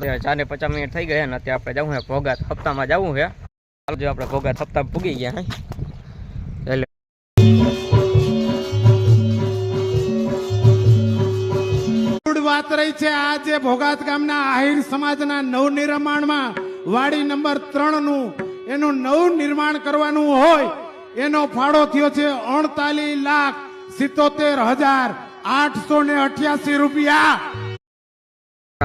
4:50 થઈ ગયા ને અત્યારે આપણે જવું છે ભોગાત હપ્તામાં જવું છે। જો આપણે ભોગાત હપ્તા પૂગી ગયા એટલે વાત રહી છે આજે ભોગાત ગામના આહિર સમાજના નવનિર્માણમાં વાડી નંબર 3 નું એનું નવનિર્માણ કરવાનું હોય એનો ફાળો થયો છે 39,77,888 રૂપિયા।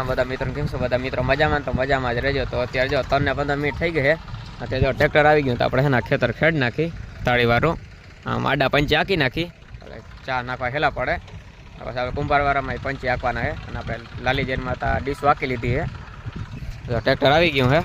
બધા મિત્રો કેમ છો? બધા મિત્રો મજામાં? તો મજામાં જ રહેજો। તો અત્યારે જો 3 ને 15 મિનિટ થઈ ગઈ છે અત્યારે જો ટ્રેક્ટર આવી ગયું તો આપણે એના ખેતર ખેડ નાખી તાળીવાળું આમ આડા પંચી આંકી નાખી ચા નાખવા હેલા પડે પછી આપણે કુંભારવાળામાં પંચી આંકવાના છે અને આપણે લાલી જેનમાં ડીશ વાંકી લીધી છે। જો ટ્રેક્ટર આવી ગયું છે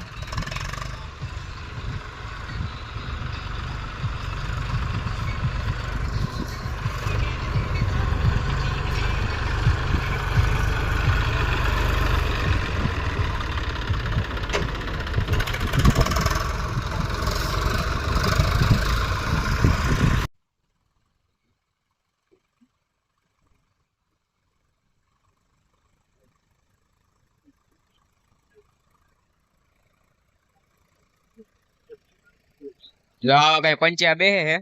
જો આવા કઈ પંચ્યા બે હે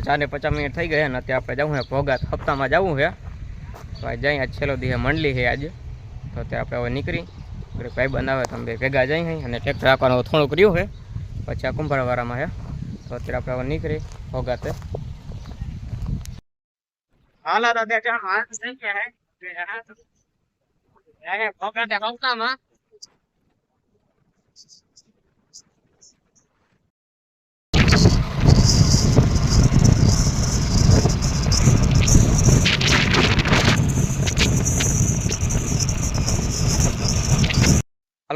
ચાર ને 50 મિનિટ થઈ ગયા ને અત્યારે આપણે જવું છે ભોગાત હપ્તામાં જવું છે જઈ આજ છેલ્લો દિવસ મંડલી છે આજે તો અત્યારે આપણે હવે નીકળી ભાઈ બનાવે તો અમે ભેગા જઈ અને ટ્રેક્ટર રાખવાનું થોડુંક રહ્યું છે પછી આ કુંભારવાળામાં છે તો અત્યારે આપણે હવે નીકળી ભોગાતે ભોગાતે હપ્તામાં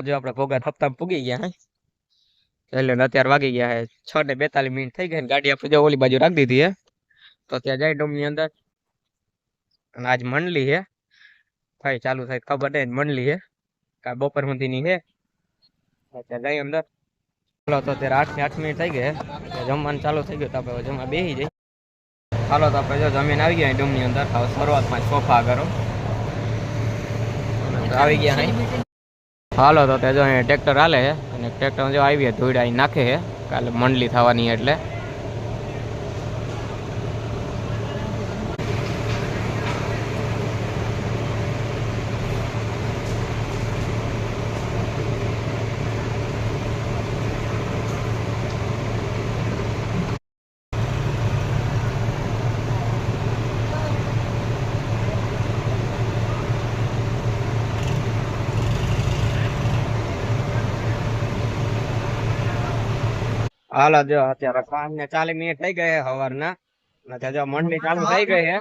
જો આપણે ભોગાત હપ્તા પૂગી ગયા એટલે અત્યારે વાગી ગયા છે 6:42 મિનિટ થઈ ગઈ ગાડી આપણે જો ઓલી બાજુ રાખી દીધી છે તો ત્યાં જાય ડોમની અંદર અને આજ મંડલી છે ભાઈ ચાલુ થાય ખબર નહીં મંડલી છે કા બપોર સુધીની છે ત્યાં જાય અંદર ચાલો તો અત્યારે 8 મિનિટ થઈ ગઈ જમવાનું ચાલુ થઈ ગયું તો આપણે જમવા બેસી જઈએ। ચાલો તો આપણે જો જમીન આવી ગયા ડોમની અંદર હવે શરૂઆતમાં સોફા કરો આવી ગયા હાલો તો તે જો અહીંયા ટ્રેક્ટર હાલે છે અને ટ્રેક્ટર જો આવી ધોઈડા નાખે છે કાલે મંડલી થવાની એટલે હાલો જો અત્યારે 5 ને 40 મિનિટ થઈ ગઈ સવારના જો મંડલી ચાલુ થઈ ગઈ છે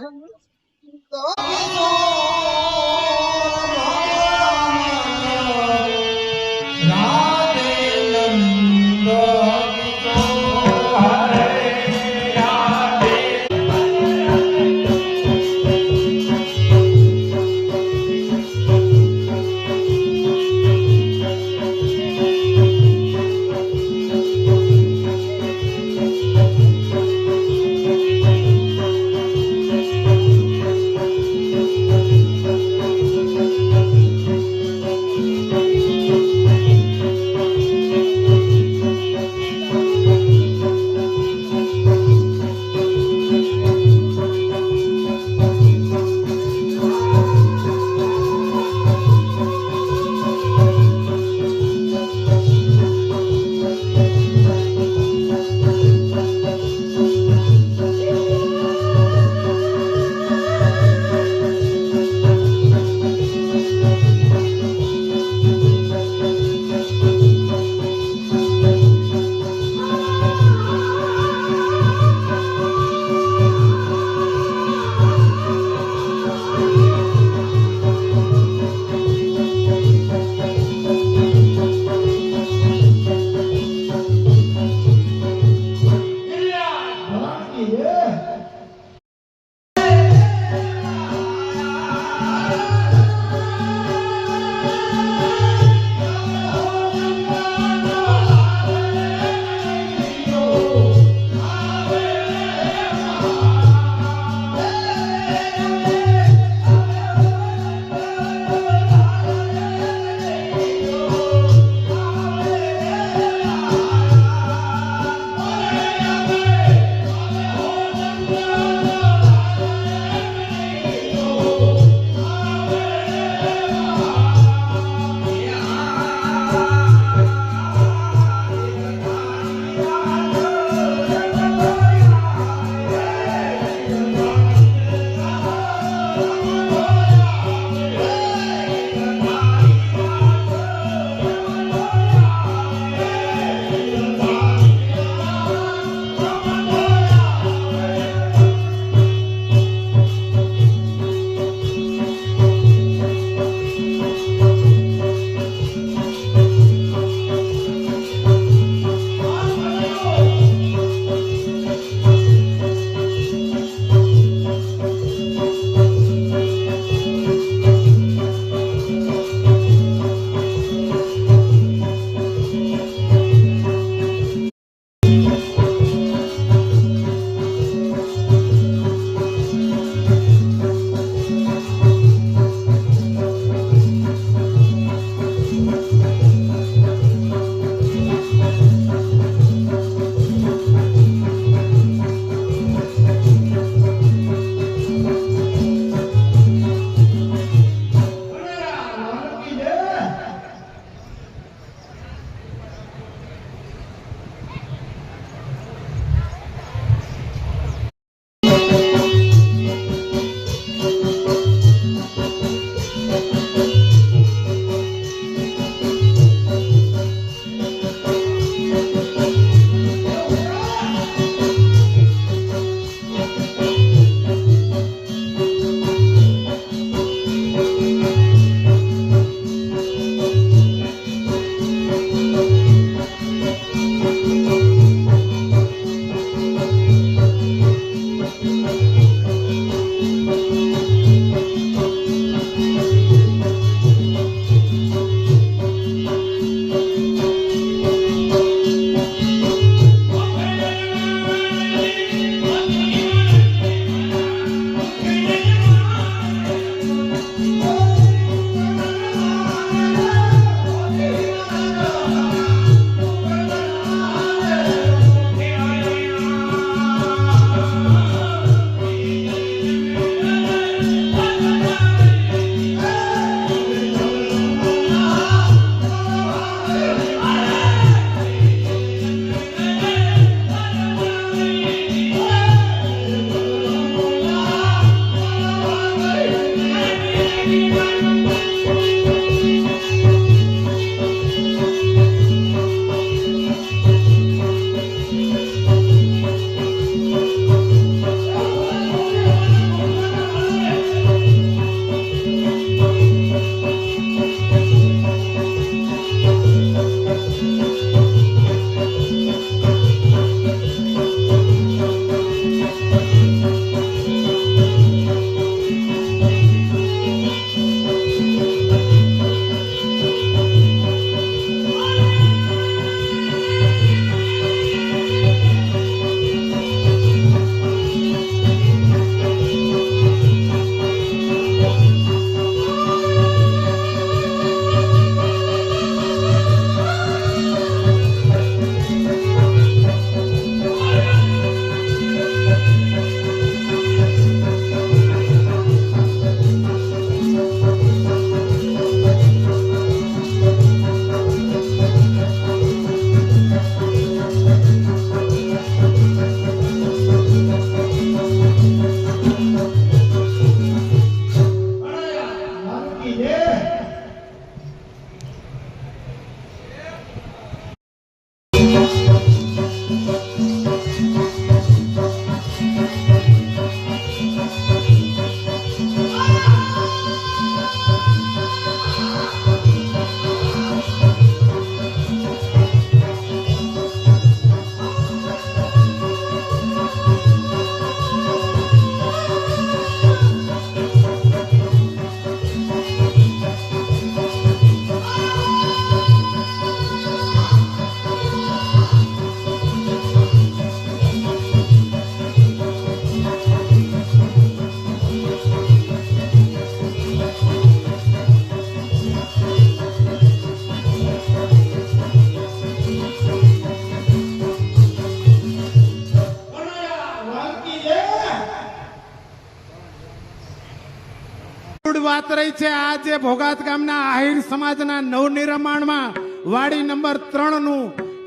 મૂળ વાત રહી છે આ જે ભોગાત ગામના આહિર સમાજના નવનિર્માણમાં વાડી નંબર 3 નું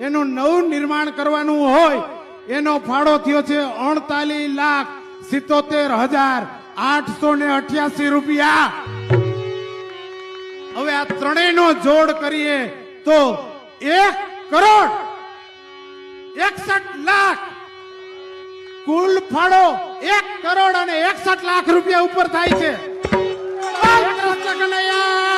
એનું નવું નિર્માણ કરવાનું હોય એનો ફાળો થયો છે 39,77,888 રૂપિયા. હવે આ ત્રણેયનો જોડ કરીએ તો 1,61,00,000 કુલ ફાળો 1,61,00,000 રૂપિયા ઉપર થાય છે. કનૈયા